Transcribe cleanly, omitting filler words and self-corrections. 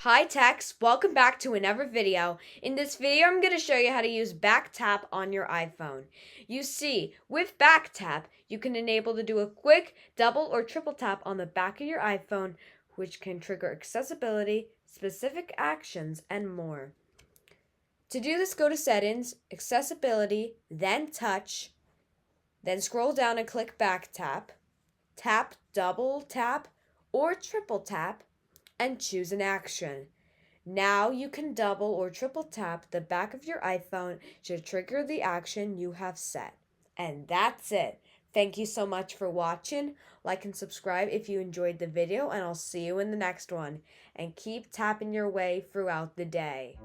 Hi techs, welcome back to another video. In this video, I'm going to show you how to use BackTap on your iPhone. You see, with BackTap, you can enable to do a quick double or triple tap on the back of your iPhone, which can trigger accessibility, specific actions, and more. To do this, go to Settings, Accessibility, then Touch, then scroll down and click BackTap, tap double tap or triple tap, and choose an action. Now you can double or triple tap the back of your iPhone to trigger the action you have set. And that's it. Thank you so much for watching. Like and subscribe if you enjoyed the video, and I'll see you in the next one. And keep tapping your way throughout the day.